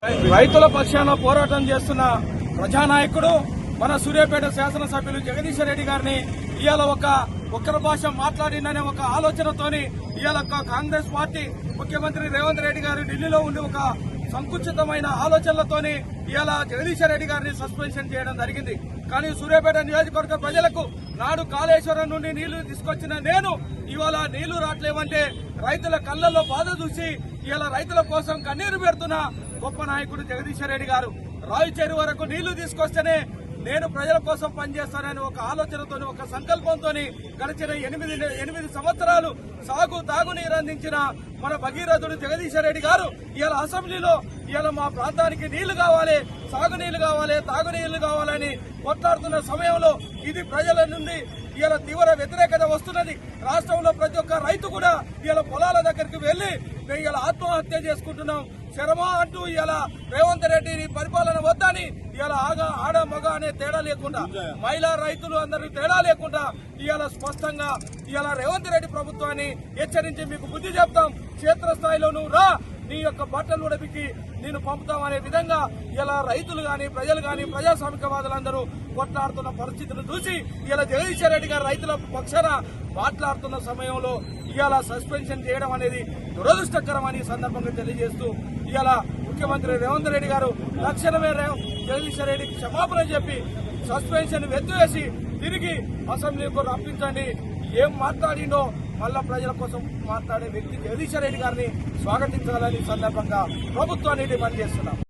రైతుల పక్షాన పోరాటం చేస్తున్న ప్రజానాయకుడు మన సూర్యాపేట శాసనసభ్యులు జగదీశ్వర్ రెడ్డి గారిని ఇవాళ ఒక్కరి భాష మాట్లాడిందనే ఒక ఆలోచనతోని ఇవాళ కాంగ్రెస్ పార్టీ ముఖ్యమంత్రి రేవంత్ రెడ్డి గారు ఢిల్లీలో ఉండి ఒక సంకుచితమైన ఆలోచనలతోని ఇవాళ జగదీశ్వర్ రెడ్డి గారిని సస్పెన్షన్ చేయడం జరిగింది. కానీ సూర్యాపేట నియోజకవర్గ ప్రజలకు నాడు కాళేశ్వరం నుండి నీళ్లు తీసుకొచ్చిన నేను ఇవాళ నీళ్లు రావట్లేవంటే రైతుల కళ్లలో బాధ చూసి ఇవాళ రైతుల కోసం కన్నీరు పెడుతున్న గొప్ప నాయకుడు జగదీశ్వర్ రెడ్డి గారు. రాయి చెరువు వరకు నీళ్లు తీసుకొస్తేనే నేను ప్రజల కోసం పనిచేస్తానని ఒక ఆలోచనతో ఒక సంకల్పంతో గడిచిన 8 సంవత్సరాలు తాగునీరు అందించిన మన భగీరథుడు జగదీశ్వర్ రెడ్డి గారు ఇవాళ అసెంబ్లీలో ఇవాళ మా ప్రాంతానికి నీళ్లు కావాలి, సాగునీళ్లు కావాలి, తాగునీళ్లు కావాలని కొట్లాడుతున్న సమయంలో ఇది ప్రజల నుండి ఇవాళ తీవ్ర వ్యతిరేకత వస్తున్నది. రాష్ట్రంలో ప్రతి ఒక్క రైతు కూడా ఇవాళ పొలాల దగ్గరికి వెళ్లి మేము ఇలా ఆత్మహత్య చేసుకుంటున్నాం, శరమా అంటూ ఇవాళ రేవంత్ రెడ్డి పరిపాలన వద్దని ఇవాళ ఆడ మగ అనే తేడా లేకుండా మహిళా రైతులు అందరూ తేడా లేకుండా ఇవాళ స్పష్టంగా ఇవాళ రేవంత్ రెడ్డి ప్రభుత్వాన్ని హెచ్చరించి మీకు బుద్ధి చెప్తాం, క్షేత్రస్థాయిలో నువ్వు రా, నీ యొక్క బట్టలు ఉడపికి నేను పంపుతామనే విధంగా ఇలా రైతులు గాని ప్రజలు గాని ప్రజాస్వామికవాదులందరూ కొట్లాడుతున్న పరిస్థితులు చూసి ఇలా జగదీశ్వర్ రెడ్డి గారు రైతుల పక్షాన మాట్లాడుతున్న సమయంలో ఇవాళ సస్పెన్షన్ చేయడం అనేది దురదృష్టకరమని సందర్భంగా తెలియజేస్తూ ఇవాళ ముఖ్యమంత్రి రేవంత్ రెడ్డి గారు తక్షణమే జగదీశ్వర్ రెడ్డికి క్షమాపణ చెప్పి సస్పెన్షన్ ఎత్తివేసి తిరిగి అసెంబ్లీకి రప్పించండి. ఏం మాట్లాడిండో మళ్ళా ప్రజల కోసం మాట్లాడే వ్యక్తి జగదీశ్వర్ రెడ్డి గారిని స్వాగతించాలని సందర్భంగా ప్రభుత్వాన్ని డిమాండ్ చేస్తున్నాం.